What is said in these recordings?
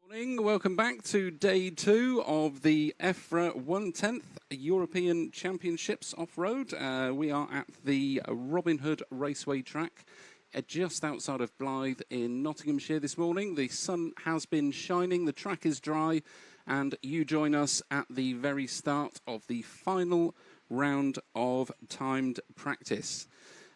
Morning. Welcome back to day 2 of the EFRA 1/10 European Championships off-road. We are at the Robin Hood Raceway track just outside of Blythe in Nottinghamshire this morning. The sun has been shining, the track is dry, and you join us at the very start of the final round of timed practice.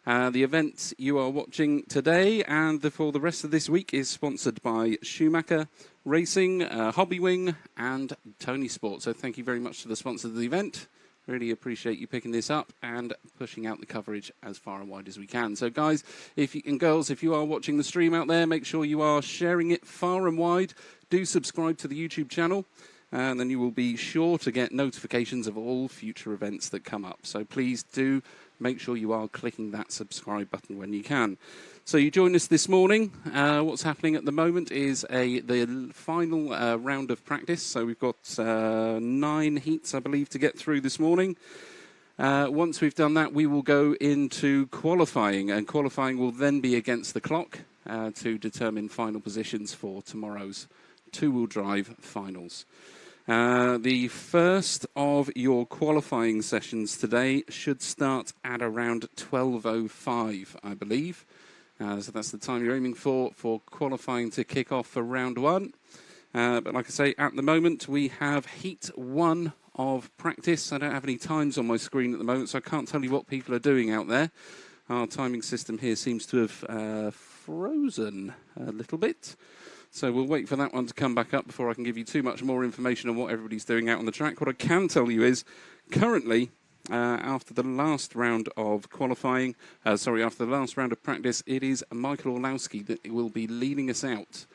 The event you are watching today and for the rest of this week is sponsored by Schumacher Racing, Hobbywing and Tony Sport. So thank you very much to the sponsors of the event. Really appreciate you picking this up and pushing out the coverage as far and wide as we can. So guys and girls, if you are watching the stream out there, make sure you are sharing it far and wide. Do subscribe to the YouTube channel. And then you will be sure to get notifications of all future events that come up. So please do make sure you are clicking that subscribe button when you can. So you join us this morning. What's happening at the moment is the final round of practice. So we've got 9 heats, I believe, to get through this morning. Once we've done that, we will go into qualifying. And qualifying will then be against the clock to determine final positions for tomorrow's two-wheel drive finals. The first of your qualifying sessions today should start at around 12:05, I believe. So that's the time you're aiming for qualifying to kick off for round 1. But like I say, at the moment we have heat 1 of practice. I don't have any times on my screen at the moment, so I can't tell you what people are doing out there. Our timing system here seems to have frozen a little bit. So we'll wait for that one to come back up before I can give you too much more information on what everybody's doing out on the track. What I can tell you is, currently, after the last round of qualifying, after the last round of practice, it is Michael Orlowski that will be leading us out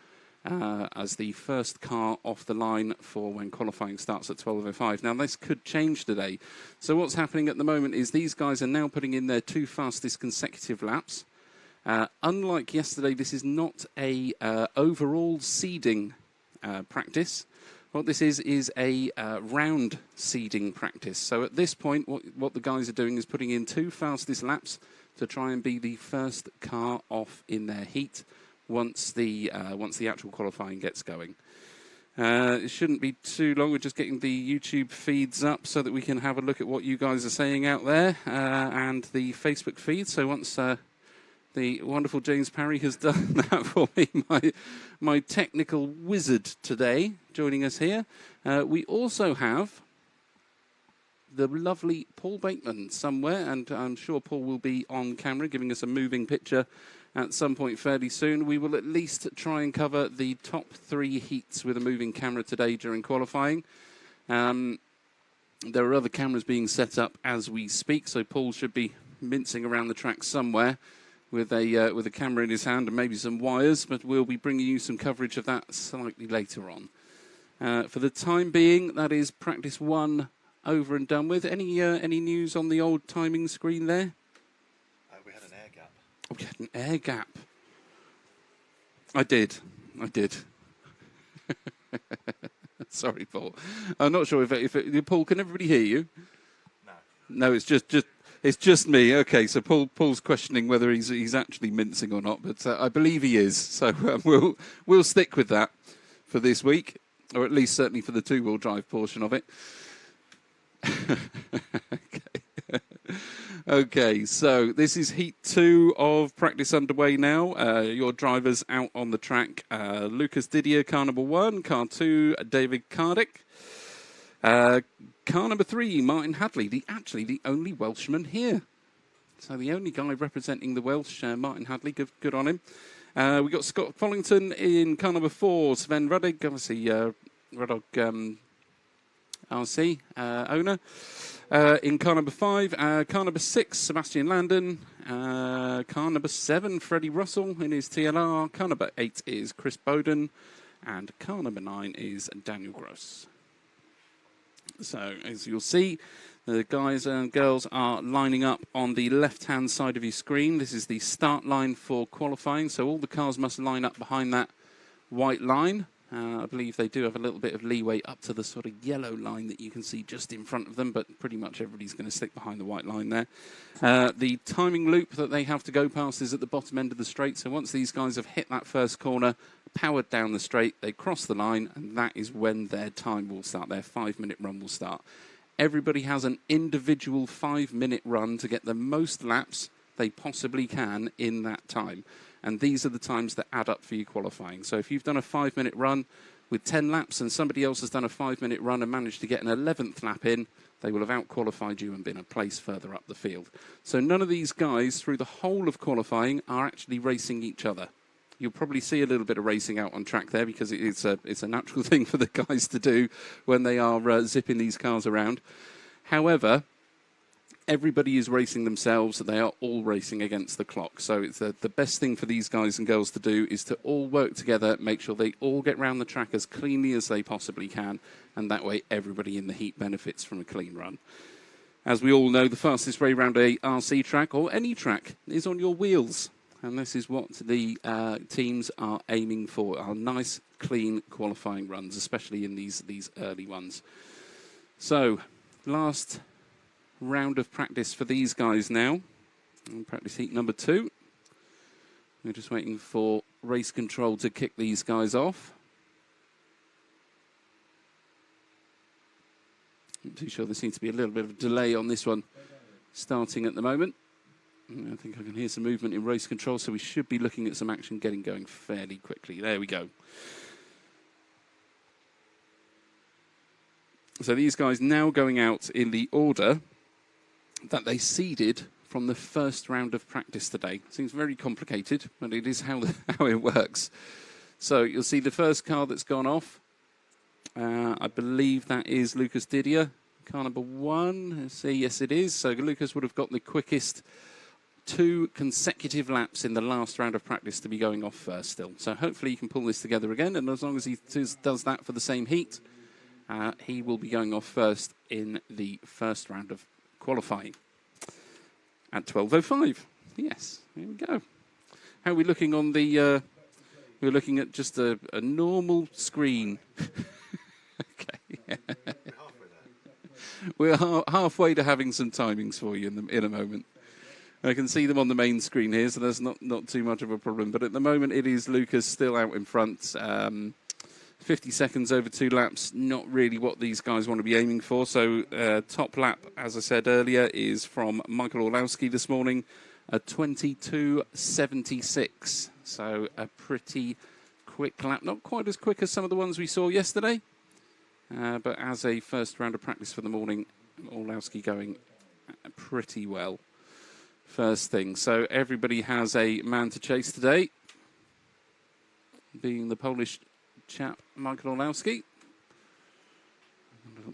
as the first car off the line for when qualifying starts at 12:05. Now, this could change today. So what's happening at the moment is these guys are now putting in their 2 fastest consecutive laps. Unlike yesterday, this is not a overall seeding practice. What this is a round seeding practice. So at this point, what the guys are doing is putting in 2 fastest laps to try and be the first car off in their heat once the actual qualifying gets going. It shouldn't be too long. We're just getting the YouTube feeds up so that we can have a look at what you guys are saying out there and the Facebook feed. So once the wonderful James Parry has done that for me, my technical wizard today, joining us here. We also have the lovely Paul Bateman somewhere, and I'm sure Paul will be on camera giving us a moving picture at some point fairly soon. We will at least try and cover the top 3 heats with a moving camera today during qualifying. There are other cameras being set up as we speak, so Paul should be mincing around the track somewhere with a camera in his hand and maybe some wires, but we'll be bringing you some coverage of that slightly later on. For the time being, that is practice 1 over and done with. Any news on the old timing screen there? We had an air gap. Oh, we had an air gap. I did. Sorry, Paul. I'm not sure if Paul, can everybody hear you? No, it's just me. Okay, so Paul's questioning whether he's actually mincing or not, but I believe he is. So we'll stick with that for this week, or at least certainly for the 2-wheel drive portion of it. Okay, so this is heat 2 of practice underway now. Your drivers out on the track: Lucas Didier, car number 1; car 2, David Cardick. Car number 3, Martin Hadley, actually the only Welshman here. So the only guy representing the Welsh, Martin Hadley, good on him. We've got Scott Follington in car number 4, Sven Ruddig, obviously Ruddig RC owner. In car number 5, car number 6, Sebastian Landon. Car number 7, Freddie Russell in his TLR. Car number 8 is Chris Bowden. And car number 9 is Daniel Gross. So, as you'll see, the guys and girls are lining up on the left-hand side of your screen. This is the start line for qualifying, so all the cars must line up behind that white line. I believe they do have a little bit of leeway up to the sort of yellow line that you can see just in front of them, but pretty much everybody's going to stick behind the white line there. The timing loop that they have to go past is at the bottom end of the straight, so once these guys have hit that first corner powered down the straight, they cross the line, and that is when their time will start, their 5-minute run will start. Everybody has an individual 5-minute run to get the most laps they possibly can in that time. And these are the times that add up for you qualifying. So if you've done a 5-minute run with 10 laps and somebody else has done a 5-minute run and managed to get an 11th lap in, they will have out-qualified you and been a place further up the field. So none of these guys through the whole of qualifying are actually racing each other. You'll probably see a little bit of racing out on track there because it's a natural thing for the guys to do when they are zipping these cars around. However, everybody is racing themselves. They are all racing against the clock. So it's the best thing for these guys and girls to do is to all work together, make sure they all get round the track as cleanly as they possibly can, and that way everybody in the heat benefits from a clean run. As we all know, the fastest way around a RC track or any track is on your wheels. And this is what the teams are aiming for, are nice, clean qualifying runs, especially in these early ones. So, last round of practice for these guys now. Practice heat number 2. We're just waiting for race control to kick these guys off. Not too sure, there seems to be a little bit of a delay on this one starting at the moment. I think I can hear some movement in race control, so we should be looking at some action getting going fairly quickly. There we go. So these guys now going out in the order that they seeded from the first round of practice today. Seems very complicated, but it is how it works. So you'll see the first car that's gone off. I believe that is Lucas Didier, car number 1. Let's see, yes it is. So Lucas would have got the quickest 2 consecutive laps in the last round of practice to be going off first still. So hopefully he can pull this together again, and as long as he does that for the same heat, he will be going off first in the first round of qualifying at 12:05. Yes, here we go. How are we looking on the... we're looking at just a normal screen. Okay. We're halfway to having some timings for you in a moment. I can see them on the main screen here, so that's not too much of a problem. But at the moment, it is Lucas still out in front. 50 seconds over 2 laps, not really what these guys want to be aiming for. So top lap, as I said earlier, is from Michael Orlowski this morning, a 22.76. So a pretty quick lap. Not quite as quick as some of the ones we saw yesterday. But as a first round of practice for the morning, Orlowski going pretty well. First thing, so everybody has a man to chase today, being the Polish chap, Michael Orlowski.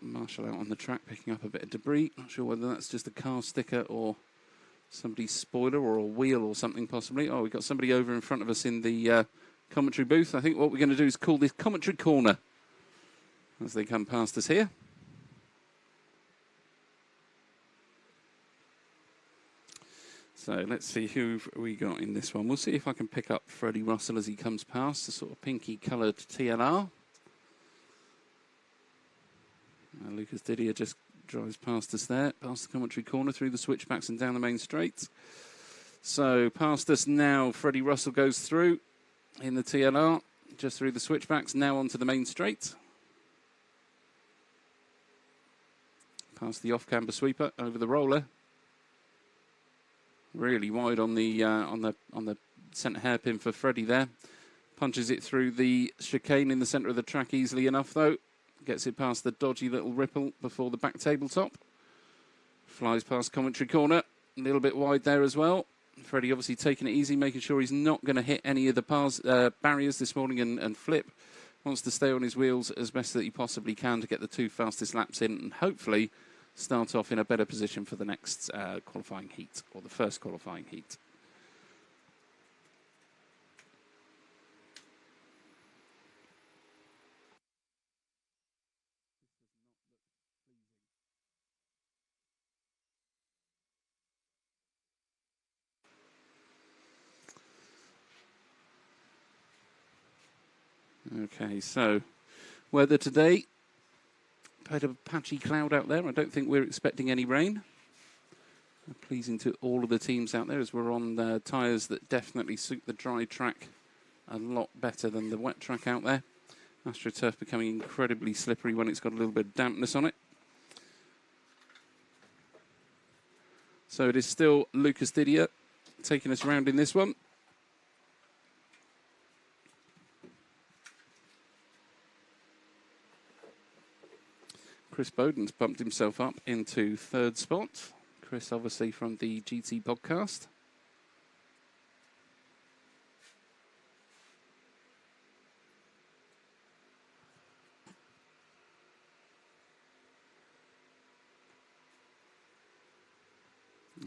Marshall out on the track, picking up a bit of debris. Not sure whether that's just a car sticker or somebody's spoiler or a wheel or something possibly. Oh, we've got somebody over in front of us in the commentary booth. I think what we're going to do is call this commentary corner as they come past us here. So let's see who we got in this one. We'll see if I can pick up Freddie Russell as he comes past, the sort of pinky-coloured TLR. Lucas Didier just drives past us there, past the commentary corner, through the switchbacks and down the main straight. So past us now, Freddie Russell goes through in the TLR, just through the switchbacks, now onto the main straight. Past the off-camber sweeper, over the roller. Really wide on the centre hairpin for Freddie there. Punches it through the chicane in the centre of the track easily enough though. Gets it past the dodgy little ripple before the back tabletop. Flies past commentary corner. A little bit wide there as well. Freddie obviously taking it easy, making sure he's not going to hit any of the barriers this morning and flip. Wants to stay on his wheels as best that he possibly can to get the 2 fastest laps in and hopefully start off in a better position for the next qualifying heat, or the first qualifying heat. Okay, so weather today. Bit of a patchy cloud out there. I don't think we're expecting any rain. Pleasing to all of the teams out there as we're on tyres that definitely suit the dry track a lot better than the wet track out there. AstroTurf becoming incredibly slippery when it's got a little bit of dampness on it. So it is still Lucas Didier taking us around in this one. Chris Bowden's bumped himself up into third spot. Chris, obviously, from the GT podcast.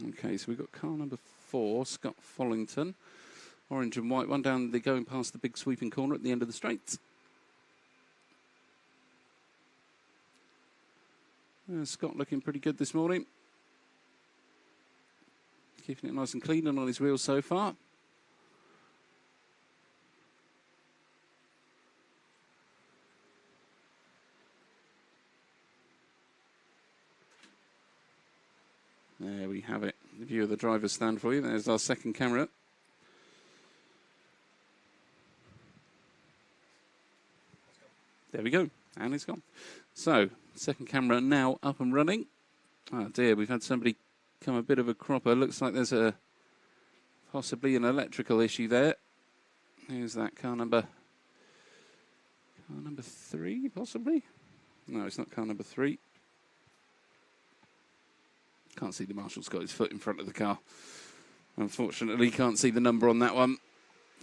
Okay, so we've got car number 4, Scott Follington. Orange and white one down, they're going past the big sweeping corner at the end of the straight. Scott looking pretty good this morning. Keeping it nice and clean and on his wheels so far. There we have it. The view of the driver's stand for you. There's our second camera. There we go. And it's gone. So, second camera now up and running. Oh dear, we've had somebody come a bit of a cropper. Looks like there's possibly an electrical issue there. Who's that? Car number 3, possibly? No, it's not car number 3. Can't see the marshal's got his foot in front of the car. Unfortunately, can't see the number on that one.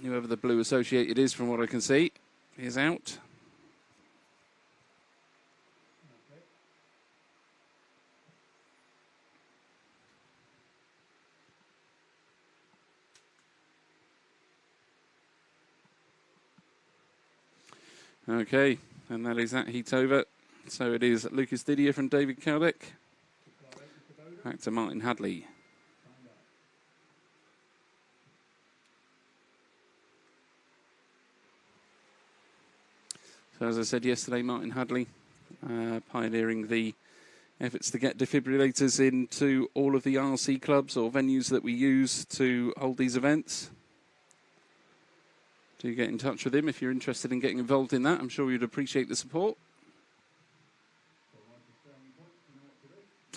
Whoever the blue associated is, from what I can see, is out. Okay, and that is that heat over. So it is Lucas Didier from David Cowdeck. Back to Martin Hadley. So as I said yesterday, Martin Hadley pioneering the efforts to get defibrillators into all of the RC clubs or venues that we use to hold these events. Do get in touch with him if you're interested in getting involved in that. I'm sure you'd appreciate the support.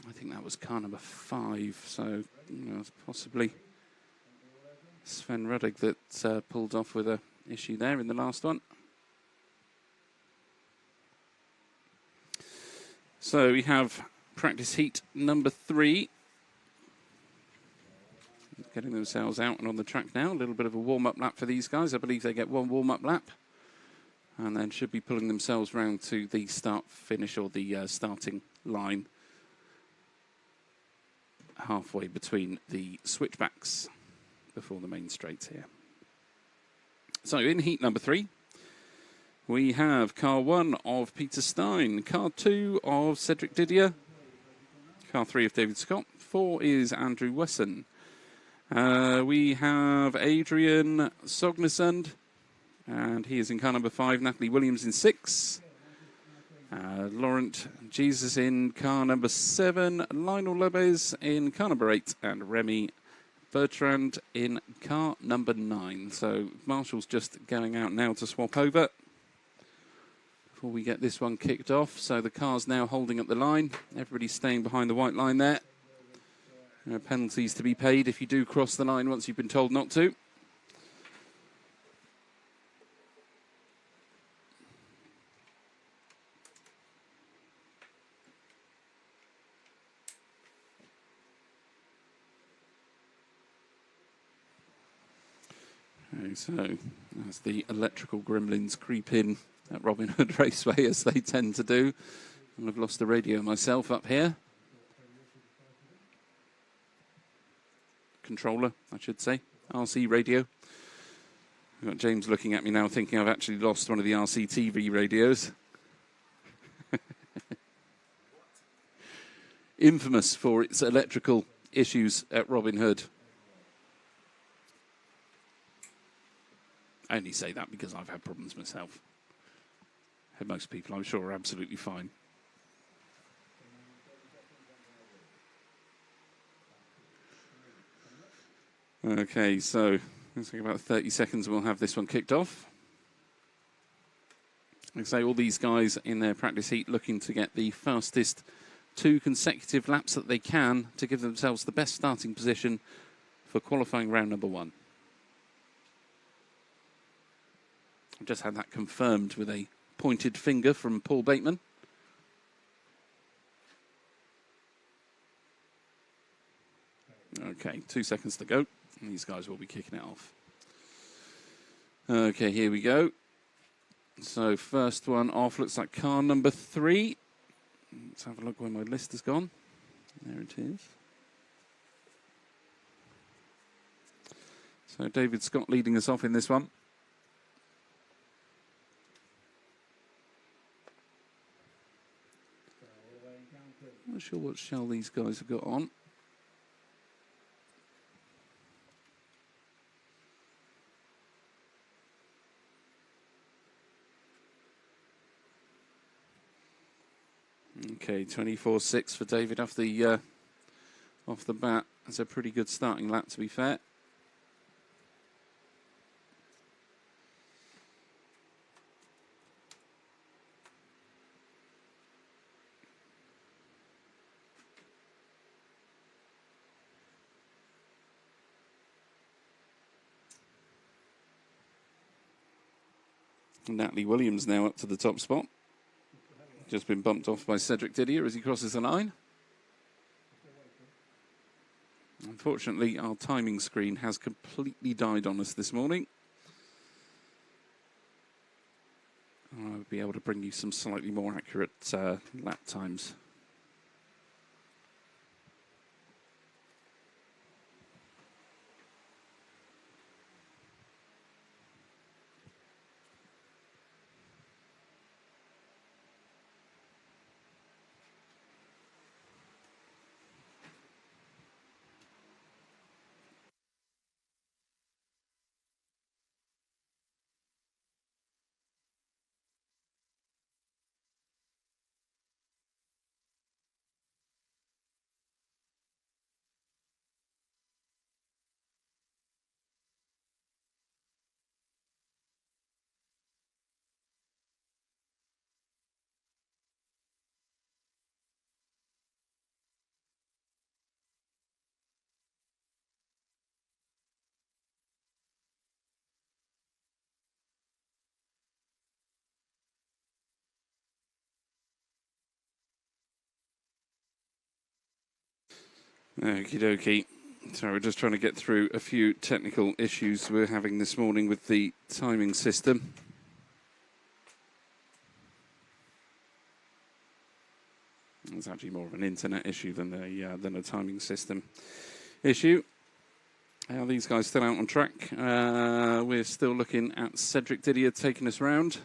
I think that was car number 5, so it's possibly Sven Ruddig that pulled off with an issue there in the last one. So we have practice heat number 3. Getting themselves out and on the track now. A little bit of a warm-up lap for these guys. I believe they get one warm-up lap. And then should be pulling themselves round to the start-finish or the starting line. Halfway between the switchbacks before the main straight here. So in heat number 3, we have car 1 of Peter Stein, car 2 of Cedric Didier, car 3 of David Scott, 4 is Andrew Wesson. We have Adrian Sognesund, and he is in car number 5, Natalie Williams in 6. Laurent Jesus in car number 7, Lionel Lopez in car number 8, and Remy Bertrand in car number 9. So Marshall's just going out now to swap over before we get this one kicked off. So the car's now holding up the line. Everybody's staying behind the white line there. There are penalties to be paid if you do cross the line once you've been told not to. Okay, so as the electrical gremlins creep in at Robin Hood Raceway, as they tend to do. And I've lost the radio myself up here. Controller, I should say. RC radio. I've got James looking at me now thinking I've actually lost one of the RC TV radios. Infamous for its electrical issues at Robin Hood. I only say that because I've had problems myself. And most people, I'm sure, are absolutely fine. Okay, so It's like about 30 seconds, we'll have this one kicked off. Like I say, all these guys in their practice heat looking to get the fastest 2 consecutive laps that they can to give themselves the best starting position for qualifying round number 1. I've just had that confirmed with a pointed finger from Paul Bateman. Okay, 2 seconds to go. And these guys will be kicking it off. Okay, here we go. So first one off looks like car number 3. Let's have a look where my list has gone. There it is. So David Scott leading us off in this one. Not sure what shell these guys have got on. Okay, 24.6 for David off the bat. That's a pretty good starting lap, to be fair. Natalie Williams now up to the top spot. Just been bumped off by Cedric Didier as he crosses the line. Unfortunately, our timing screen has completely died on us this morning. I'll be able to bring you some slightly more accurate lap times. Okie dokie. So we're just trying to get through a few technical issues we're having this morning with the timing system. It's actually more of an internet issue than a timing system issue. How these guys still out on track? We're still looking at Cedric Didier taking us round.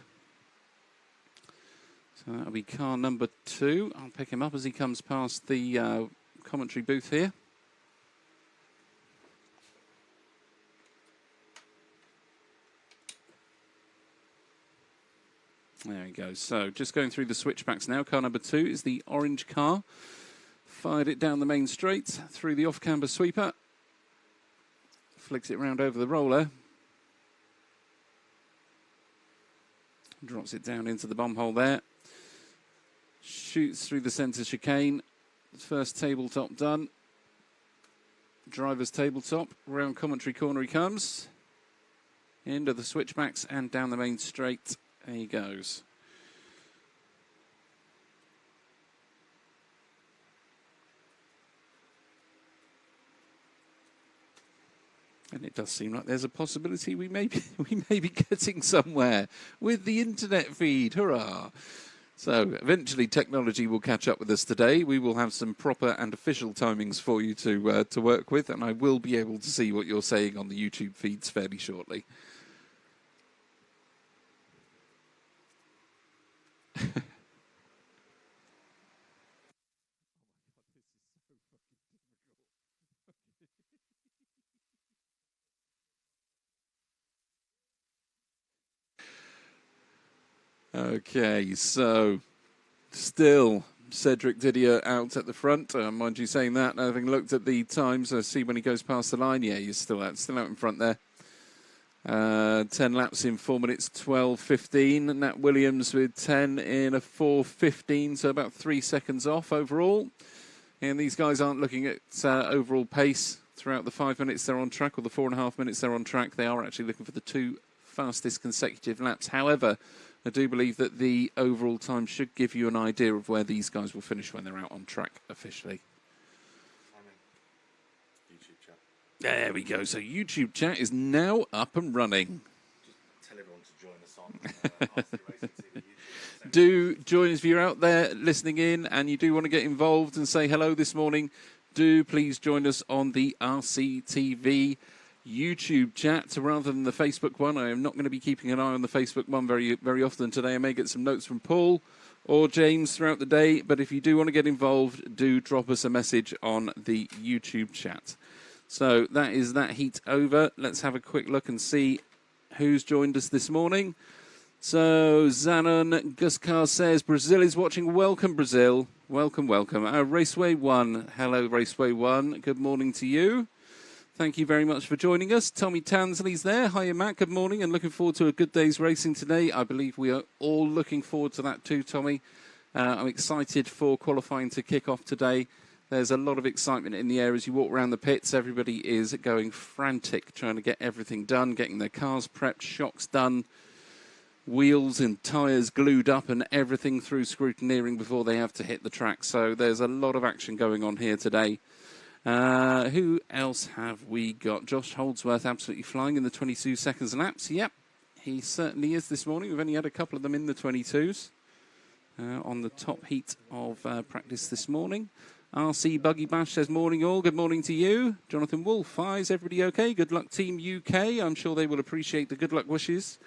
So that'll be car number 2. I'll pick him up as he comes past the commentary booth here. There he goes. So just going through the switchbacks now. Car number 2 is the orange car. Fired it down the main straight through the off-camber sweeper. Flicks it round over the roller. Drops it down into the bomb hole there. Shoots through the centre chicane. First tabletop done. Driver's tabletop. Round commentary corner he comes. Into the switchbacks and down the main straight. There he goes. And it does seem like there's a possibility we may be getting somewhere with the internet feed. Hurrah! So eventually technology will catch up with us today. We will have some proper and official timings for you to work with, and I will be able to see what you're saying on the YouTube feeds fairly shortly. Okay, so still Cedric Didier out at the front. Mind you saying that, having looked at the times, I see when he goes past the line, yeah, he's still out in front there. 10 laps in 4 minutes 12:15. Nat Williams with 10 in a 4:15, so about 3 seconds off overall. And these guys aren't looking at overall pace throughout the 5 minutes they're on track, or the 4.5 minutes they're on track. They are actually looking for the 2 fastest consecutive laps. However, I do believe that the overall time should give you an idea of where these guys will finish when they're out on track officially. YouTube chat. There we go. So YouTube chat is now up and running. Just tell everyone to join us on RC Racing TV YouTube. Do join us if you're out there listening in and you do want to get involved and say hello this morning. Do please join us on the RCTV YouTube chat rather than the Facebook one. I am not going to be keeping an eye on the Facebook one very, very often today. I may get some notes from Paul or James throughout the day, but if you do want to get involved, do drop us a message on the YouTube chat. So that is that heat over. Let's have a quick look and see who's joined us this morning. So Zanon Guskar says, Brazil is watching. Welcome, Brazil. Welcome, welcome. Raceway 1. Hello, Raceway 1. Good morning to you. Thank you very much for joining us. Tommy Tansley's there. Hiya, Matt. Good morning and looking forward to a good day's racing today. I believe we are all looking forward to that too, Tommy. I'm excited for qualifying to kick off today. There's a lot of excitement in the air as you walk around the pits. Everybody is going frantic, trying to get everything done, getting their cars prepped, shocks done, wheels and tyres glued up and everything through scrutineering before they have to hit the track. So there's a lot of action going on here today. Who else have we got? Josh Holdsworth absolutely flying in the 22 seconds laps. Yep, he certainly is this morning. We've only had a couple of them in the 22s on the top heat of practice this morning. RC Buggy Bash says, morning all. Good morning to you. Jonathan Wolf, hi, is everybody okay? Good luck Team UK. I'm sure they will appreciate the good luck wishes.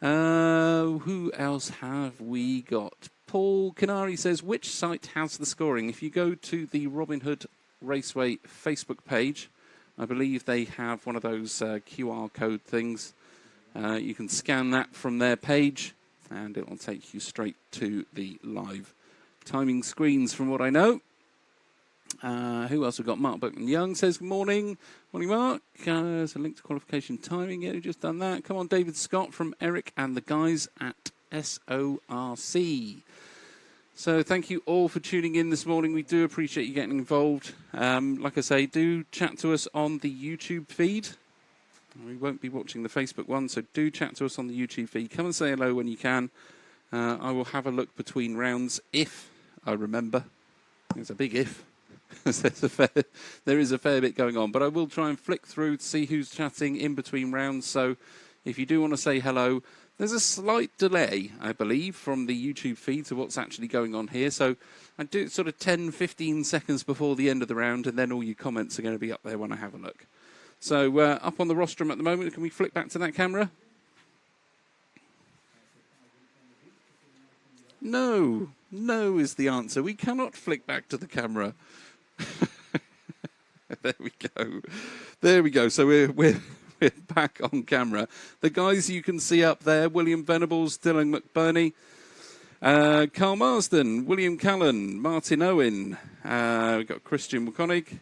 Who else have we got? Paul Canary says, which site has the scoring? If you go to the Robin Hood Raceway Facebook page, I believe they have one of those QR code things. You can scan that from their page and it will take you straight to the live timing screens from what I know. Who else have got? Mark Buckman Young says, good morning. Morning, Mark. There's a link to qualification timing. Yeah, we've just done that. Come on, David Scott from Eric and the guys at SORC. So thank you all for tuning in this morning. We do appreciate you getting involved. Like I say, do chat to us on the YouTube feed. We won't be watching the Facebook one, so do chat to us on the YouTube feed. Come and say hello when you can. I will have a look between rounds if I remember. There's a big if. There is a fair bit going on, but I will try and flick through to see who's chatting in between rounds. So if you do want to say hello, there's a slight delay, I believe, from the YouTube feed to what's actually going on here. So I do it sort of 10, 15 seconds before the end of the round, and then all your comments are going to be up there when I have a look. So up on the rostrum at the moment, can we flick back to that camera? No, no is the answer. We cannot flick back to the camera. There we go. There we go. So we're back on camera. The guys you can see up there, William Venables, Dylan McBurney, Carl Marsden, William Callan, Martin Owen, we've got Christian McConaughey,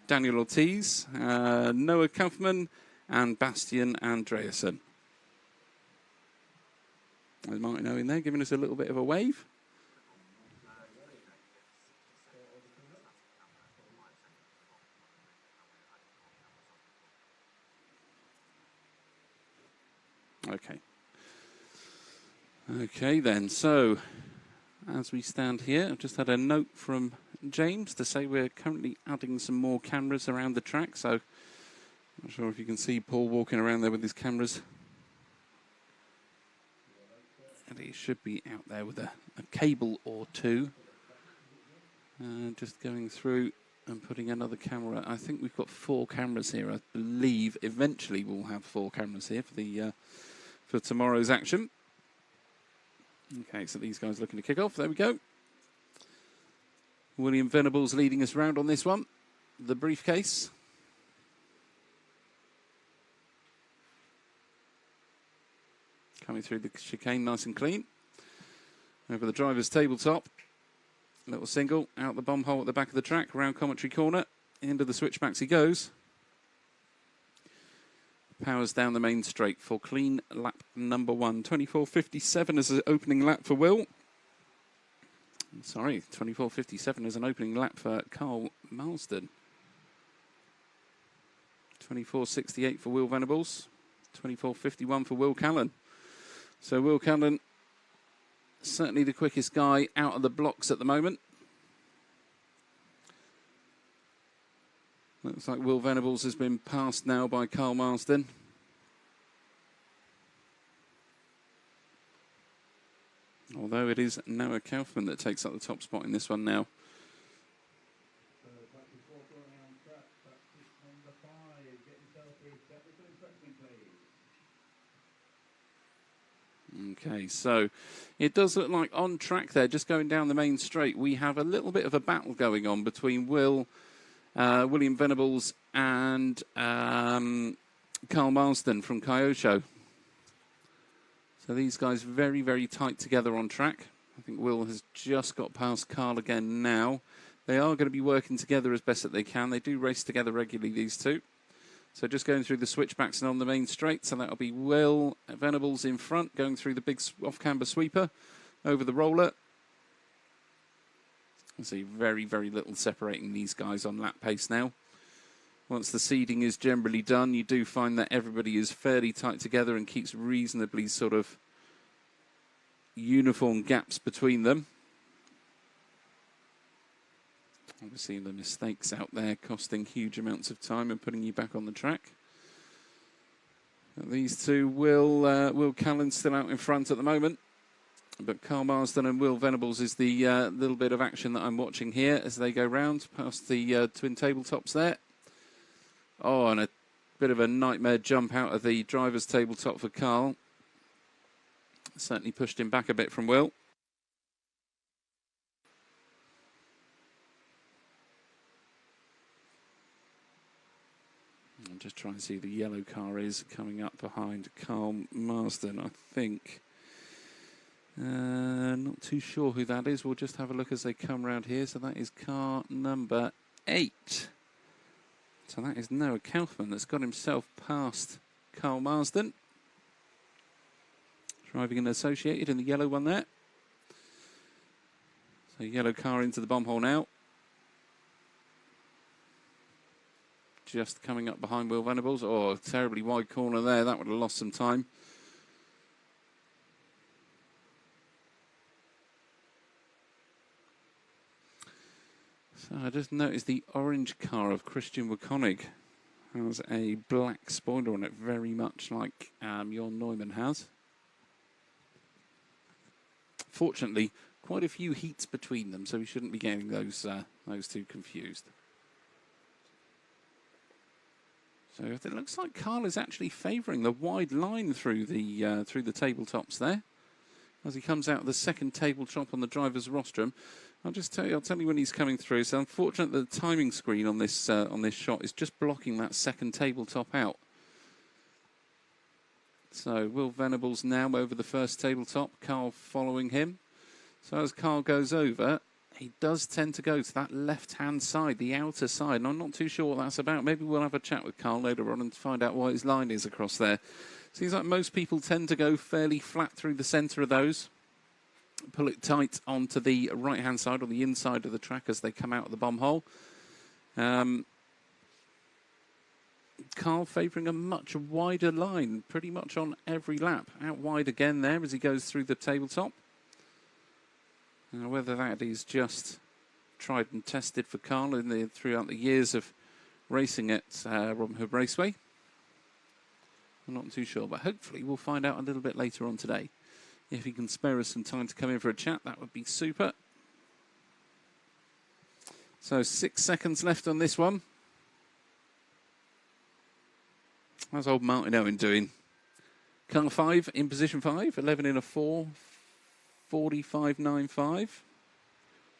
Daniel Ortiz, Noah Kaufman, and Bastian Andreasen. There's Martin Owen there, giving us a little bit of a wave. Okay. Okay then, so as we stand here, I've just had a note from James to say we're currently adding some more cameras around the track, so I'm not sure if you can see Paul walking around there with his cameras. And he should be out there with a cable or two. Just going through and putting another camera. I think we've got 4 cameras here. I believe eventually we'll have 4 cameras here for the for tomorrow's action. Okay, so these guys looking to kick off. There we go. William Venables leading us round on this one. The briefcase. Coming through the chicane nice and clean. Over the driver's tabletop. Little single out the bomb hole at the back of the track. Round commentary corner. Into the switchbacks he goes. powers down the main straight for clean lap number 1. 24.57 as an opening lap for Will. Sorry, 24.57 as an opening lap for Carl Marsden. 24.68 for Will Venables. 24.51 for Will Callan. So Will Callan, certainly the quickest guy out of the blocks at the moment. Looks like Will Venables has been passed now by Carl Marsden. Although it is Noah Kaufman that takes up the top spot in this one now. Okay, so it does look like on track there, just going down the main straight, we have a little bit of a battle going on between William Venables and Carl Marsden from Kyosho. So these guys very, very tight together on track. I think Will has just got past Carl again now. They are going to be working together as best that they can. They do race together regularly, these two. So just going through the switchbacks and on the main straight. So that'll be Will Venables in front, going through the big off-camber sweeper over the roller. I see very, very little separating these guys on lap pace now. Once the seeding is generally done, you do find that everybody is fairly tight together and keeps reasonably sort of uniform gaps between them. Obviously, the mistakes out there costing huge amounts of time and putting you back on the track. These two, Will Callan still out in front at the moment. But Carl Marsden and Will Venables is the little bit of action that I'm watching here as they go round past the twin tabletops there. Oh, and a bit of a nightmare jump out of the driver's tabletop for Carl. Certainly pushed him back a bit from Will. I'm just trying to see who the yellow car is coming up behind Carl Marsden, I think. Not too sure who that is. We'll just have a look as they come round here. So that is car number 8. So that is Noah Kaufman that's got himself past Carl Marsden. Driving and associated in the yellow one there. So yellow car into the bomb hole now. Just coming up behind Will Venables. Oh, terribly wide corner there. That would have lost some time. So I just noticed the orange car of Christian Wakonig has a black spoiler on it, very much like Jon Neumann has. Fortunately, quite a few heats between them, so we shouldn't be getting those two confused. So it looks like Carl is actually favouring the wide line through the tabletops there, as he comes out of the second tabletop on the driver's rostrum. I'll tell you when he's coming through. So unfortunately, the timing screen on this shot is just blocking that second tabletop out. So Will Venables now over the first tabletop, Carl following him. So as Carl goes over, he does tend to go to that left-hand side, the outer side, and I'm not too sure what that's about. Maybe we'll have a chat with Carl later on and find out why his line is across there. Seems like most people tend to go fairly flat through the centre of those. Pull it tight onto the right-hand side or the inside of the track as they come out of the bomb hole. Carl favouring a much wider line, pretty much on every lap. Out wide again there as he goes through the tabletop. Now, whether that is just tried and tested for Carl throughout the years of racing at Robin Hood Raceway, I'm not too sure, but hopefully we'll find out a little bit later on today. If he can spare us some time to come in for a chat, that would be super. So 6 seconds left on this one. How's old Martin Owen doing? Car 5 in position 5, 11 in a 4, 45.95.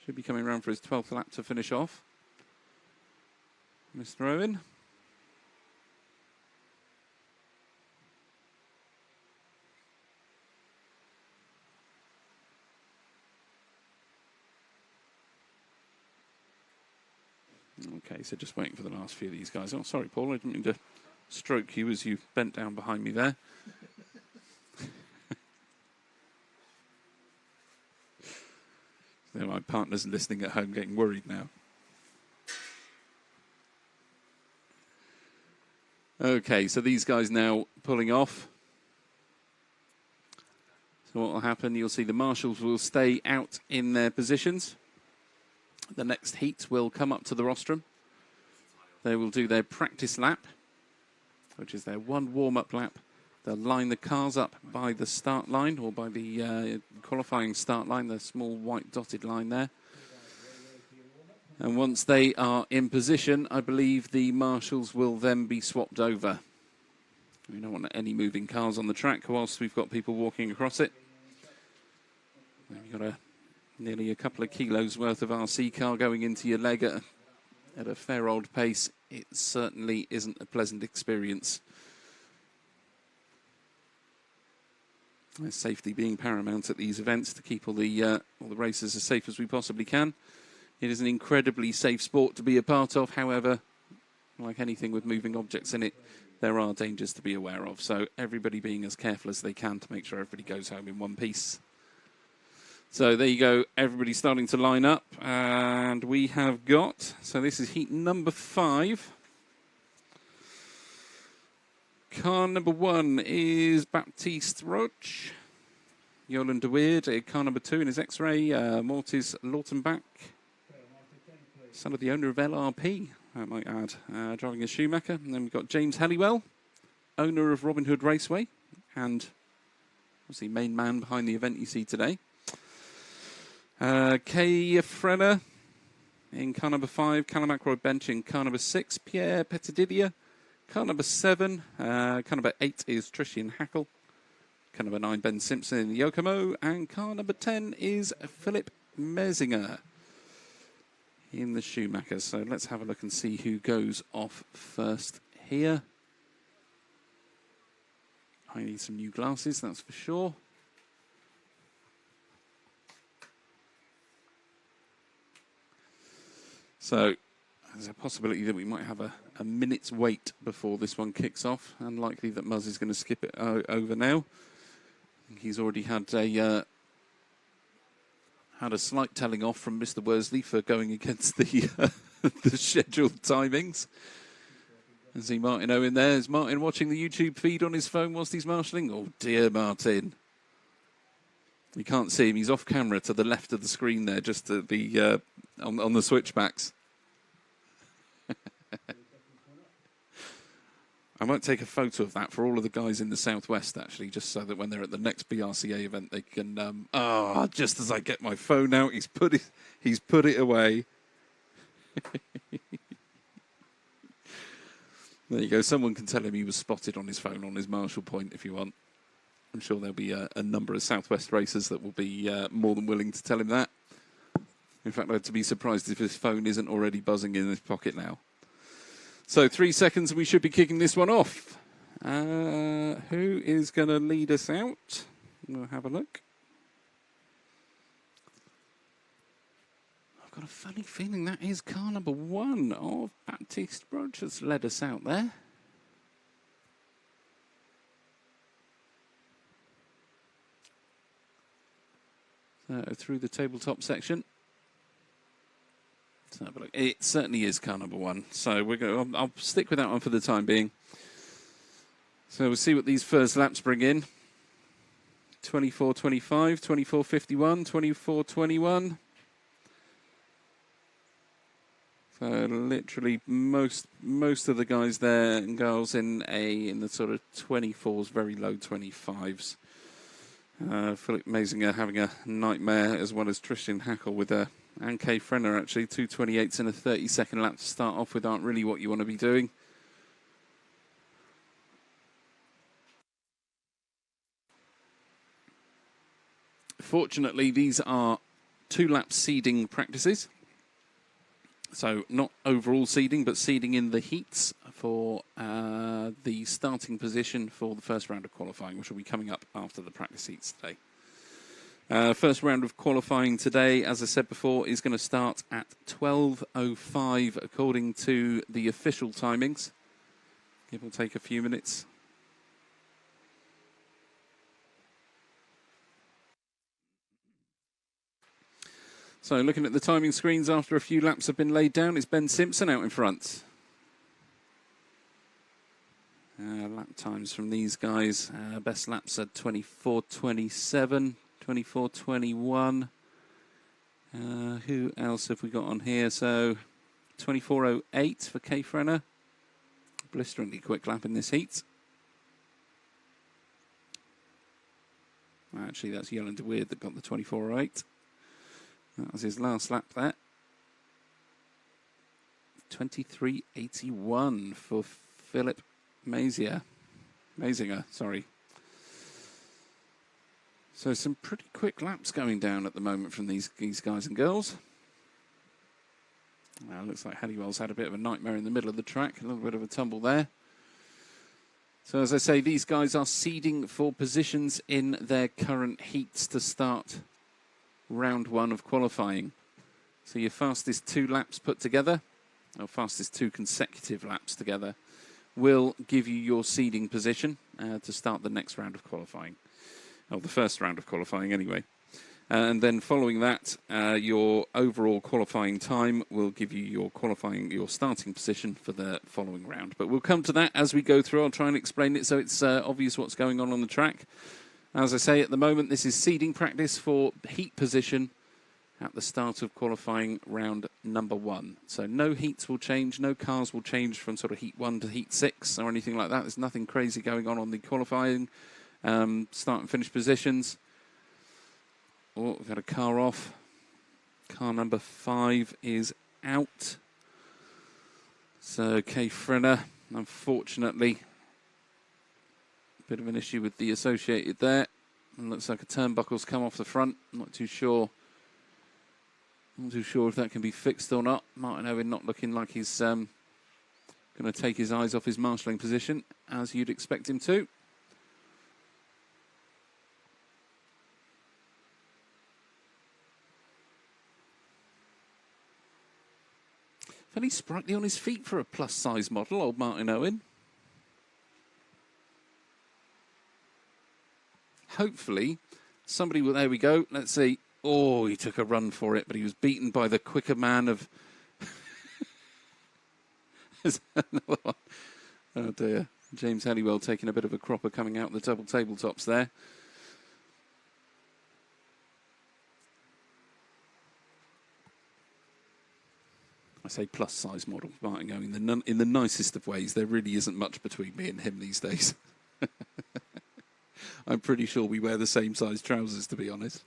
Should be coming around for his 12th lap to finish off. Mr. Owen. Okay, so just waiting for the last few of these guys. Oh, sorry, Paul, I didn't mean to stroke you as you bent down behind me there. My partner's listening at home getting worried now. Okay, so these guys now pulling off. So what will happen, you'll see the marshals will stay out in their positions. The next heat will come up to the rostrum. They will do their practice lap, which is their one warm-up lap. They'll line the cars up by the start line, or by the qualifying start line, the small white dotted line there. And once they are in position, I believe the marshals will then be swapped over. We don't want any moving cars on the track whilst we've got people walking across it. We've got nearly a couple of kilos worth of RC car going into your leg at a fair old pace. It certainly isn't a pleasant experience. Safety being paramount at these events to keep all the races as safe as we possibly can. It is an incredibly safe sport to be a part of. However, like anything with moving objects in it, there are dangers to be aware of. So everybody being as careful as they can to make sure everybody goes home in one piece. So there you go. Everybody's starting to line up. And we have got, so this is heat number 5. Car number 1 is Baptiste Roche. Jolan de Weerd. Car number 2 in his X-Ray, Mortis Lautenbach. Son of the owner of LRP, I might add, driving a Schumacher. And then we've got James Helliwell, owner of Robin Hood Raceway, and obviously main man behind the event you see today. Kay Frenner in car number 5, Callum Ackroyd Bench in car number 6, Pierre Petitidia. Car number 7, car number 8 is Tristan Hackle. Car number 9, Ben Simpson in the Yokomo. And car number 10 is Philip Mesinger in the Schumacher. So let's have a look and see who goes off first here. I need some new glasses, that's for sure. So there's a possibility that we might have a minute's wait before this one kicks off. Unlikely that Muzz is going to skip it over now. I think he's already had a slight telling off from Mr. Worsley for going against the the scheduled timings. I see Martin Owen there. Is Martin watching the YouTube feed on his phone whilst he's marshalling? Oh dear, Martin. You can't see him. He's off camera to the left of the screen there, just at the on the switchbacks. I might take a photo of that for all of the guys in the southwest, actually, just so that when they're at the next BRCA event, they can. Just as I get my phone out, he's put it away. There you go. Someone can tell him he was spotted on his phone on his Marshall point if you want. I'm sure there'll be a number of Southwest racers that will be more than willing to tell him that. In fact, I'd be surprised if his phone isn't already buzzing in his pocket now. So 3 seconds and we should be kicking this one off. Who is going to lead us out? We'll have a look. I've got a funny feeling that is car number 1 of Baptiste Roche that's led us out there. So through the tabletop section. Let's have a look. It certainly is car number 1. So we're going. I'll stick with that one for the time being. So we'll see what these first laps bring in. 24:25, 24:51, 24:21. So literally most of the guys there and girls in the sort of 24s, very low 25s. Philip Mesinger having a nightmare, as well as Tristan Hackle with and Kay Frenner, actually. 2:28s in a 30-second lap to start off with aren't really what you want to be doing. Fortunately, these are 2-lap seeding practices. So not overall seeding, but seeding in the heats for the starting position for the first round of qualifying, which will be coming up after the practice heats today. First round of qualifying today, as I said before, is going to start at 12:05 according to the official timings. Give or take a few minutes. So looking at the timing screens after a few laps have been laid down, it's Ben Simpson out in front. Lap times from these guys. Best laps are 24.27, 24.21. Who else have we got on here? So 24.08 for EFRA. Blisteringly quick lap in this heat. Actually, that's Yellen de Weird that got the 24.08. That was his last lap there. 23.81 for Philip Mazinger, sorry. So some pretty quick laps going down at the moment from these guys and girls. Looks like Halliwell's had a bit of a nightmare in the middle of the track, a little bit of a tumble there. So as I say, these guys are seeding for positions in their current heats to start round one of qualifying. So your fastest 2 laps put together, or fastest 2 consecutive laps together, will give you your seeding position to start the next round of qualifying. Or the first round of qualifying anyway. And then following that, your overall qualifying time will give you your starting position for the following round. But we'll come to that as we go through. I'll try and explain it so it's obvious what's going on the track. As I say, at the moment, this is seeding practice for heat position at the start of qualifying round number 1. So no heats will change, no cars will change from sort of heat 1 to heat 6 or anything like that. There's nothing crazy going on the qualifying start and finish positions. Oh, we've got a car off. Car number 5 is out. So EFRA, unfortunately, a bit of an issue with the associated there. And looks like a turnbuckle's come off the front. I'm not too sure if that can be fixed or not. Martin Owen not looking like he's going to take his eyes off his marshalling position, as you'd expect him to. Fairly sprightly on his feet for a plus-size model, old Martin Owen. Hopefully, somebody will... There we go. Let's see. Oh, he took a run for it, but he was beaten by the quicker man of... There's another one. Oh, dear. James Halliwell taking a bit of a cropper coming out the double tabletops there. I say plus-size model, Martin going in the nicest of ways. There really isn't much between me and him these days. I'm pretty sure we wear the same size trousers, to be honest.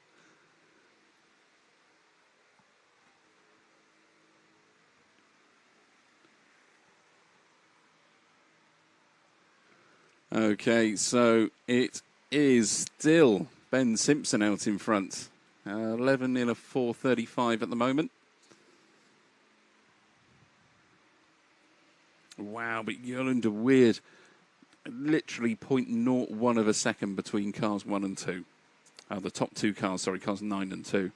Okay, so it is still Ben Simpson out in front. 11 in a 4:35 at the moment. Wow, but Yellen de Weird, literally 0.01 of a second between cars 1 and 2. The top 2 cars, sorry, cars 9 and 2.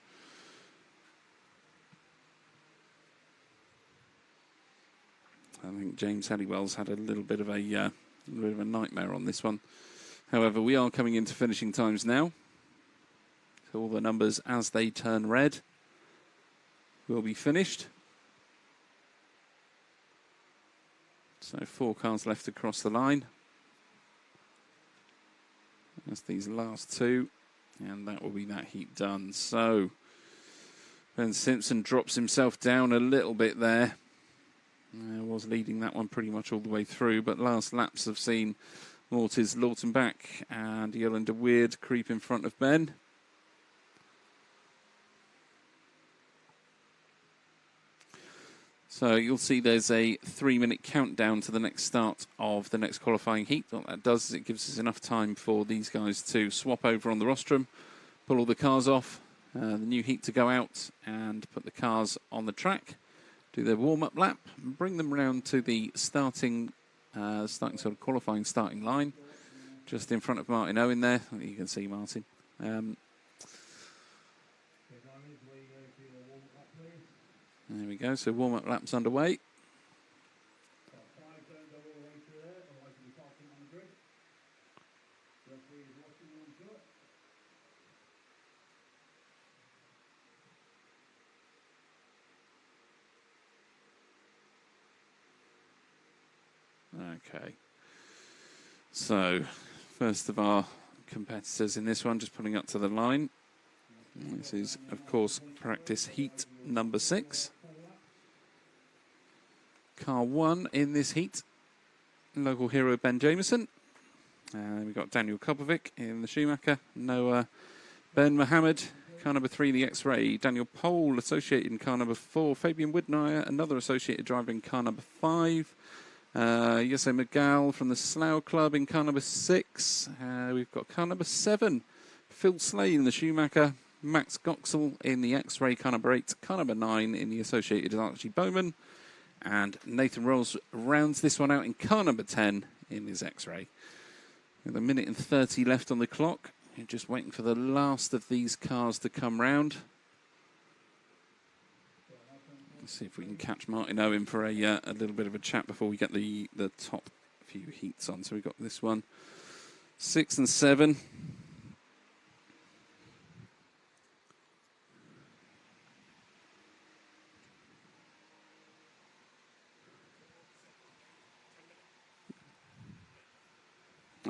I think James Halliwell's had a little bit of a nightmare on this one. However, we are coming into finishing times now. So all the numbers as they turn red will be finished. So 4 cars left to cross the line. That's these last 2. And that will be that heat done. So Ben Simpson drops himself down a little bit there. Was leading that one pretty much all the way through, but last laps have seen Mortis Lautenbach and Yellen de Weird creep in front of Ben. So you'll see there's a 3-minute countdown to the next start of the next qualifying heat. What that does is it gives us enough time for these guys to swap over on the rostrum, pull all the cars off, the new heat to go out, and put the cars on the track. Do their warm-up lap, and bring them round to the starting sort of qualifying starting line, just in front of Martin Owen there. You can see Martin. There we go. So warm-up lap's underway. Okay. So, first of our competitors in this one, just pulling up to the line. This is, of course, practice heat number 6. Car 1 in this heat, local hero Ben Jameson. We've got Daniel Kopovic in the Schumacher. Noah Ben Mohammed, car number 3, the X-Ray. Daniel Pole, associated in car number 4. Fabian Widmeyer, another associated driver in car number 5. Jesse McGall from the Slough Club in car number 6. We've got car number 7, Phil Slade in the Schumacher. Max Goxel in the X-Ray, car number 8. Car number 9 in the associated Archie Bowman. And Nathan Rolls rounds this one out in car number 10 in his X-Ray. With a minute and 30 left on the clock. You're just waiting for the last of these cars to come round. Let's see if we can catch Martin Owen for a little bit of a chat before we get the top few heats on. So we've got this one, 6 and 7.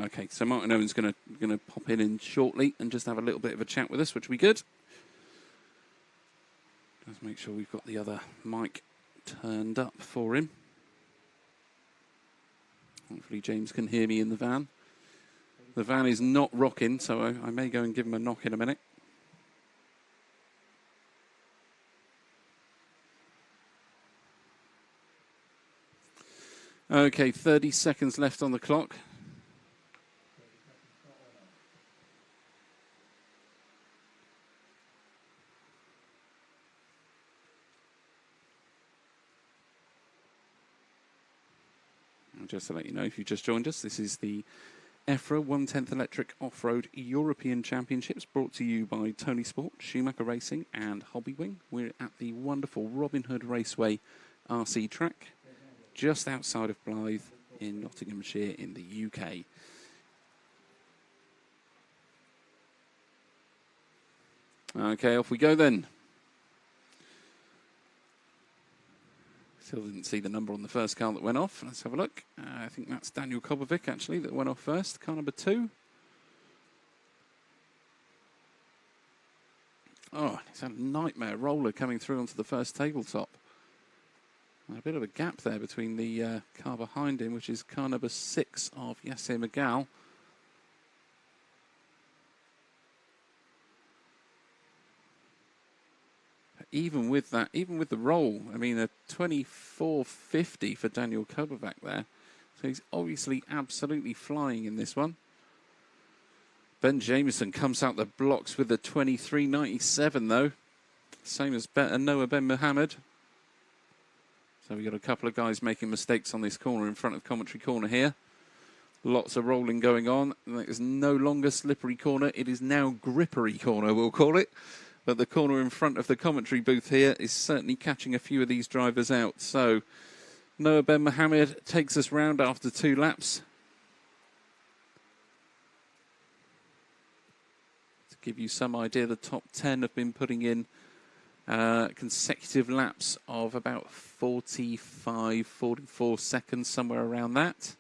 Okay, so Martin Owen's going to pop in shortly and just have a little bit of a chat with us, which will be good. Let's make sure we've got the other mic turned up for him. Hopefully James can hear me in the van. The van is not rocking, so I may go and give him a knock in a minute. Okay, 30 seconds left on the clock. Just to let you know, if you just joined us, this is the EFRA 1/10 Electric Off-Road European Championships, brought to you by Tony Sport, Schumacher Racing and Hobbywing. We're at the wonderful Robin Hood Raceway RC track, just outside of Blythe in Nottinghamshire in the UK. Okay, off we go then. Still didn't see the number on the first car that went off. Let's have a look. I think that's Daniel Kopovic, actually, that went off first. Car number 2. Oh, it's a nightmare roller coming through onto the first tabletop. A bit of a gap there between the car behind him, which is car number 6 of Yasser Magal. Even with that, even with the roll, I mean, a 24.50 for Daniel Kopovac there. So he's obviously absolutely flying in this one. Ben Jameson comes out the blocks with a 23.97 though. Same as Noah Ben Mohammed. So we've got a couple of guys making mistakes on this corner in front of commentary corner here. Lots of rolling going on. It is no longer slippery corner. It is now grippery corner, we'll call it. But the corner in front of the commentary booth here is certainly catching a few of these drivers out. So Noah Ben Mohammed takes us round after 2 laps. To give you some idea, the top 10 have been putting in consecutive laps of about 45, 44 seconds, somewhere around that.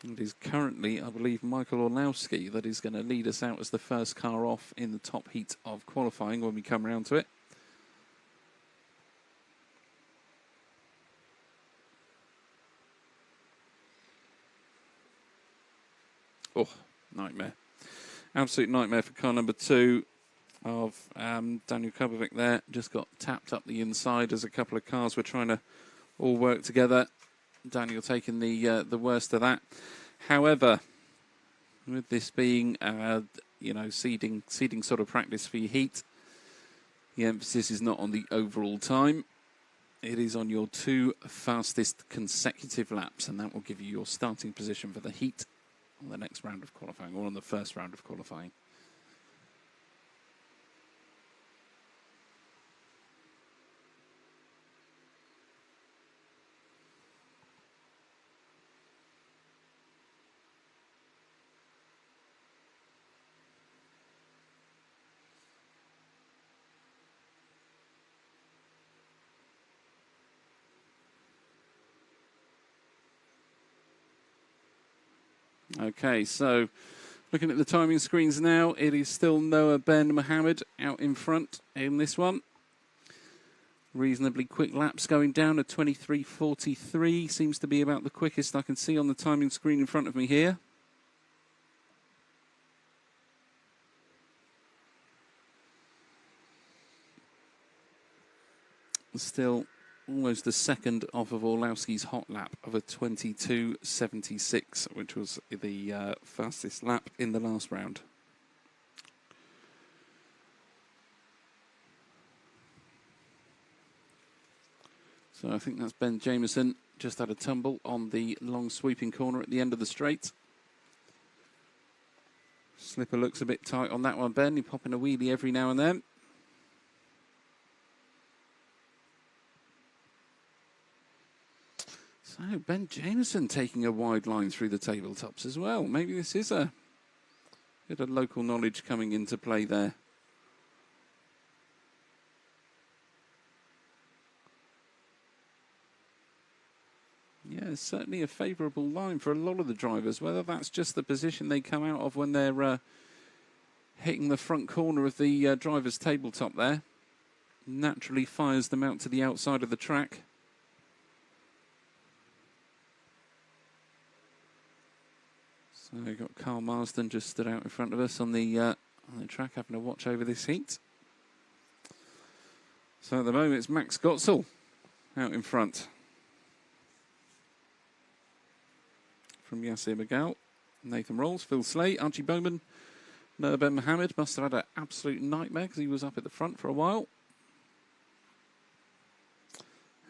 It is currently, I believe, Michael Orlowski that is going to lead us out as the first car off in the top heat of qualifying when we come around to it. Oh, nightmare. Absolute nightmare for car number 2 of Daniel Kopovic there. Just got tapped up the inside as a couple of cars were trying to all work together. Daniel taking the worst of that. However, with this being seeding sort of practice for your heat, the emphasis is not on the overall time. It is on your 2 fastest consecutive laps, and that will give you your starting position for the heat on the next round of qualifying, or on the first round of qualifying. Okay, so looking at the timing screens now, it is still Noah Ben Mohammed out in front in this one. Reasonably quick laps going down at 23.43. Seems to be about the quickest I can see on the timing screen in front of me here. Still almost a second off of Orlowski's hot lap of a 22.76, which was the fastest lap in the last round. So I think that's Ben Jameson just had a tumble on the long sweeping corner at the end of the straight. Slipper looks a bit tight on that one, Ben. You're popping a wheelie every now and then. So Ben Jameson taking a wide line through the tabletops as well. Maybe this is a bit of local knowledge coming into play there. Yeah, certainly a favourable line for a lot of the drivers, whether that's just the position they come out of when they're hitting the front corner of the driver's tabletop there. Naturally fires them out to the outside of the track. So we've got Carl Marsden just stood out in front of us on the track, having a watch over this heat. So at the moment it's Max Gotzel out in front. From Yassir Magal, Nathan Rolls, Phil Slate, Archie Bowman, Noah Ben Mohammed must have had an absolute nightmare because he was up at the front for a while.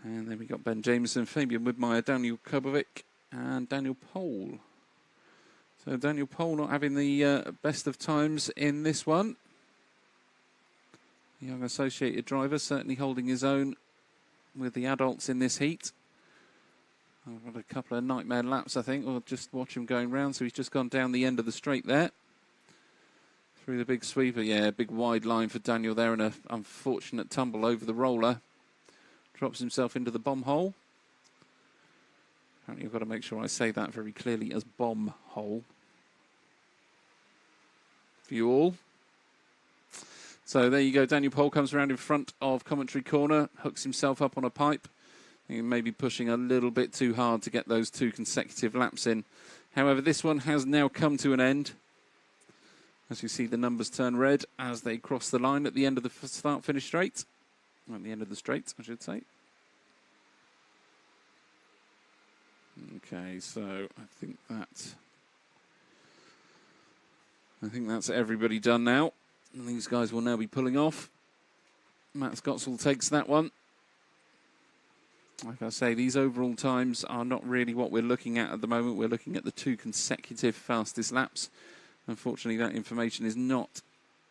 And then we got Ben Jameson, Fabian Widmeyer, Daniel Kubovic, and Daniel Pohl. So Daniel Pohl not having the best of times in this one. Young associated driver certainly holding his own with the adults in this heat. I've got a couple of nightmare laps, I think. We'll just watch him going round. So he's just gone down the end of the straight there. Through the big sweeper. Yeah, big wide line for Daniel there and an unfortunate tumble over the roller. Drops himself into the bomb hole. Apparently I've got to make sure I say that very clearly as bomb hole. For you all. So there you go. Daniel Pohl comes around in front of commentary corner. Hooks himself up on a pipe. Maybe pushing a little bit too hard to get those 2 consecutive laps in. However, this one has now come to an end. As you see, the numbers turn red as they cross the line at the end of the start-finish straight. At the end of the straight, I should say. Okay, so I think that's everybody done now. And these guys will now be pulling off. Max Gotzel takes that one. Like I say, these overall times are not really what we're looking at the moment. We're looking at the 2 consecutive fastest laps. Unfortunately, that information is not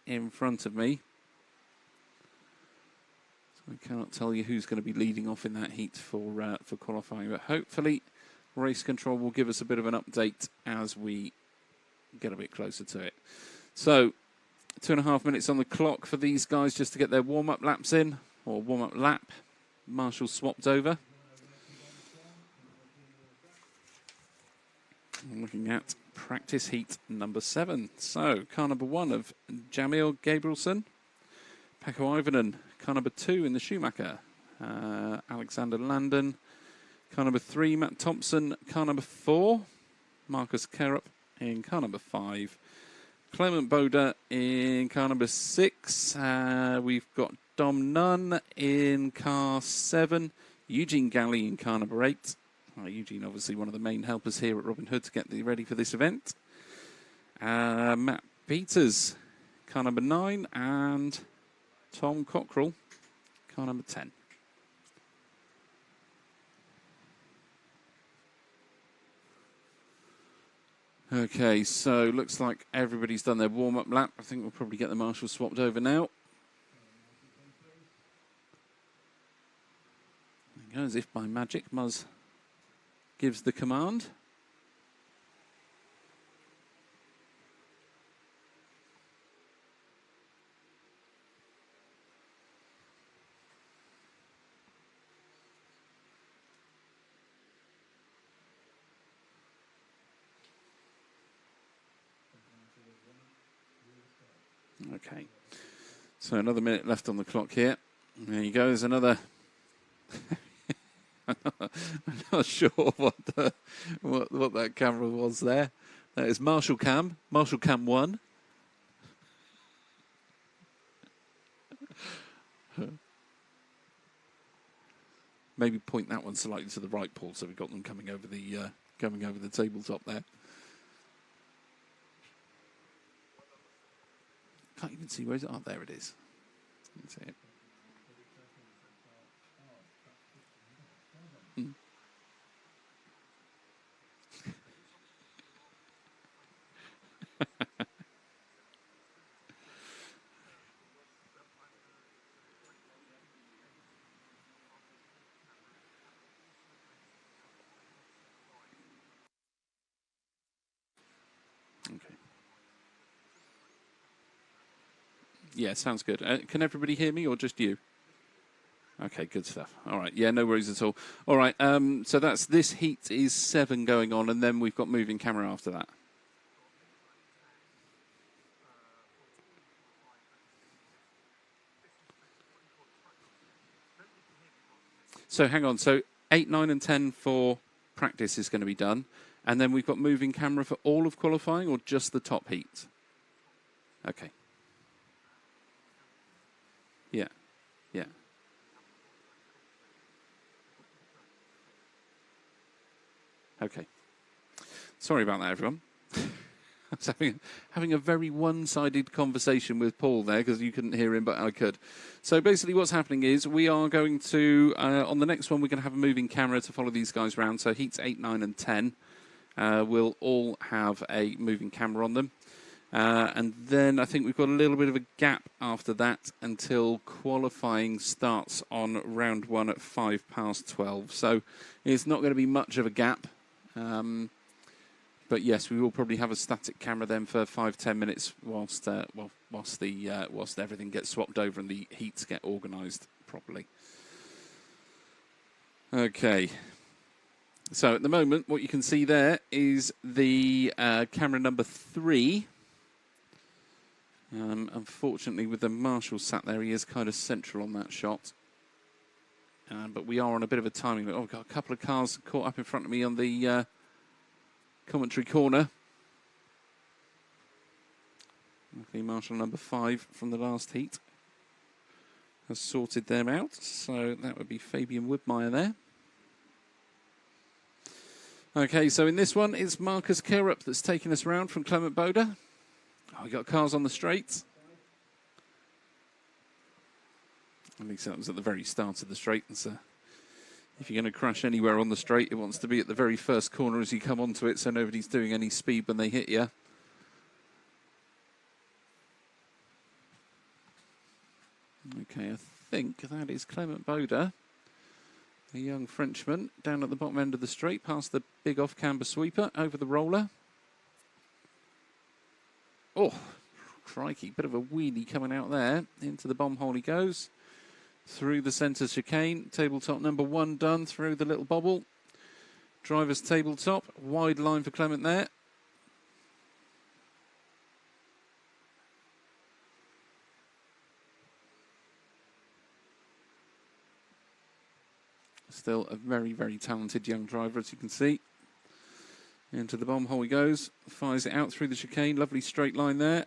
in front of me. So I cannot tell you who's going to be leading off in that heat for qualifying. But hopefully, race control will give us a bit of an update as we get a bit closer to it. So, 2.5 minutes on the clock for these guys just to get their warm-up laps in, or warm-up lap. Marshall swapped over. I'm looking at practice heat number 7. So, car number 1 of Jamil Gabrielson. Pekko Ivanen, car number 2 in the Schumacher. Alexander Landon. Car number 3, Matt Thompson. Car number 4, Marcus Kerup in car number 5. Clement Boda in car number 6. We've got Dom Nunn in car 7. Eugene Galley in car number 8. Eugene, obviously, one of the main helpers here at Robin Hood to get ready for this event. Matt Peters, car number 9. And Tom Cockrell, car number 10. Okay, so looks like everybody's done their warm-up lap. I think we'll probably get the marshals swapped over now. There you go, as if by magic, Muzz gives the command. Okay. So another minute left on the clock here. There you go. There's another. I'm not sure what that camera was there. That is Marshall Cam 1. Maybe point that one slightly to the right, Paul, so we've got them coming over the tabletop there. Can't even see where is it? Oh, there it is. That's it. Okay. Yeah, sounds good. Can everybody hear me or just you? Okay, good stuff. All right. Yeah, no worries at all. All right. So that's this heat is 7 going on, and then we've got moving camera after that. So hang on. So 8, 9, and 10 for practice is going to be done, and then we've got moving camera for all of qualifying, or just the top heat. Okay. Yeah. Yeah. Okay. Sorry about that, everyone. I was having a very one-sided conversation with Paul there because you couldn't hear him, but I could. So basically what's happening is we are going to, on the next one, we're going to have a moving camera to follow these guys around. So heats 8, 9, and 10 will all have a moving camera on them. And then I think we've got a little bit of a gap after that until qualifying starts on round 1 at 12:05. So it's not going to be much of a gap. But yes, we will probably have a static camera then for 5-10 minutes whilst everything gets swapped over and the heats get organised properly. Okay. So at the moment, what you can see there is the camera number 3. Unfortunately, with the marshal sat there, he is kind of central on that shot. But we are on a bit of a timing. Oh, we've got a couple of cars caught up in front of me on the commentary corner. Okay, marshal number 5 from the last heat has sorted them out. So that would be Fabian Woodmeyer there. Okay, so in this one, it's Marcus Kerup that's taking us around from Clement Boda. Oh, we got cars on the straight. At least that was at the very start of the straight. And so if you're going to crash anywhere on the straight, it wants to be at the very first corner as you come onto it, so nobody's doing any speed when they hit you. Okay, I think that is Clement Boda, a young Frenchman, down at the bottom end of the straight, past the big off-camber sweeper, over the roller. Oh, crikey, bit of a wheelie coming out there. Into the bomb hole he goes. Through the centre chicane, tabletop number 1 done, through the little bobble. Driver's tabletop, wide line for Clement there. Still a very, very talented young driver, as you can see. Into the bomb hole he goes, fires it out through the chicane, lovely straight line there.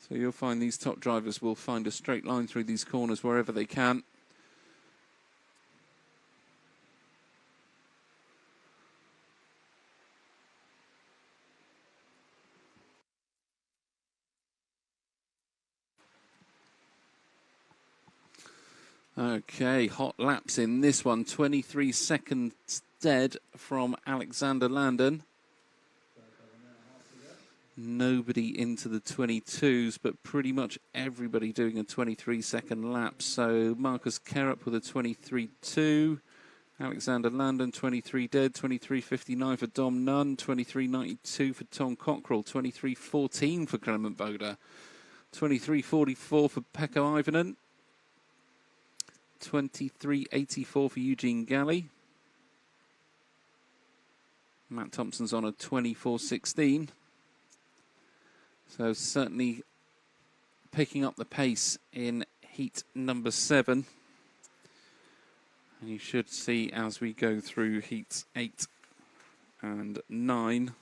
So you'll find these top drivers will find a straight line through these corners wherever they can. Okay, hot laps in this one. 23 seconds dead from Alexander Landon. Nobody into the 22s, but pretty much everybody doing a 23-second lap. So Marcus Kerup with a 23.2. Alexander Landon, 23 dead. 23.59 for Dom Nunn. 23.92 for Tom Cockrell. 23.14 for Clement Boda. 23.44 for Pekko Ivanen. 23.84 for Eugene Galley. Matt Thompson's on a 24.16. So certainly picking up the pace in heat number 7. And you should see as we go through heats 8 and 9,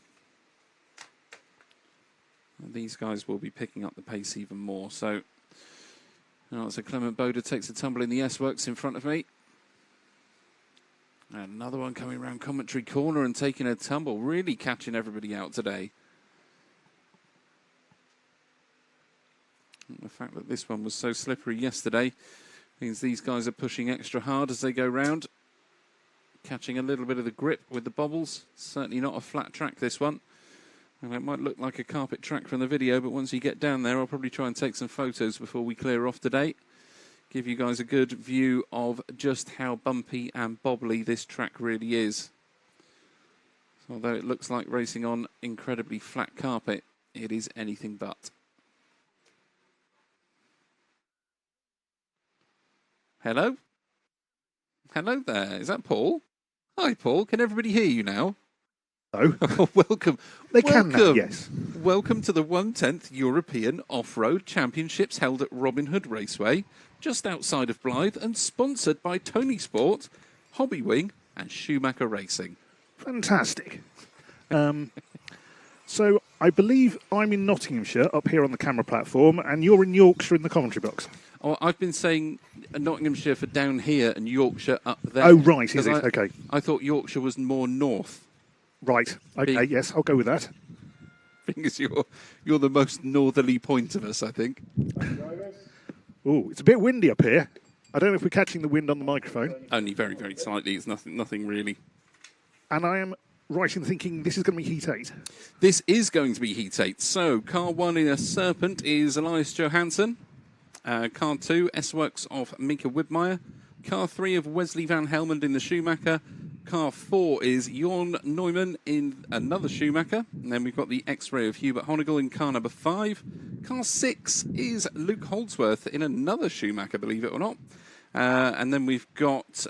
these guys will be picking up the pace even more. So, so Clement Boda takes a tumble in the S-Works in front of me. And another one coming around commentary corner and taking a tumble, really catching everybody out today. And the fact that this one was so slippery yesterday means these guys are pushing extra hard as they go round. Catching a little bit of the grip with the bobbles. Certainly not a flat track, this one. And it might look like a carpet track from the video, but once you get down there, I'll probably try and take some photos before we clear off today. Give you guys a good view of just how bumpy and bobbly this track really is. So although it looks like racing on incredibly flat carpet, it is anything but. Hello? Hello there. Is that Paul? Hi, Paul. Can everybody hear you now? Oh, Welcome. they can now, yes. Welcome to the 1/10th European Off-Road Championships held at Robin Hood Raceway, just outside of Blythe, and sponsored by Tony Sport, Hobby Wing and Schumacher Racing. Fantastic. So I believe I'm in Nottinghamshire up here on the camera platform, and you're in Yorkshire in the commentary box. Oh, I've been saying Nottinghamshire for down here and Yorkshire up there. Oh, right, is it? Okay. I thought Yorkshire was more north. Right. Okay, yes, I'll go with that. Because you're the most northerly point of us, I think. Oh, it's a bit windy up here. I don't know if we're catching the wind on the microphone. Only very, very slightly. It's nothing really. And I am right in thinking this is going to be Heat 8. This is going to be Heat 8. So, car 1 in a Serpent is Elias Johansson. Car 2, S-Works of Mika Widmeyer. Car 3 of Wesley Van Helmond in the Schumacher. Car 4 is Jorn Neumann in another Schumacher. And then we've got the X-Ray of Hubert Honigel in car number 5. Car 6 is Luke Holdsworth in another Schumacher, believe it or not. And then we've got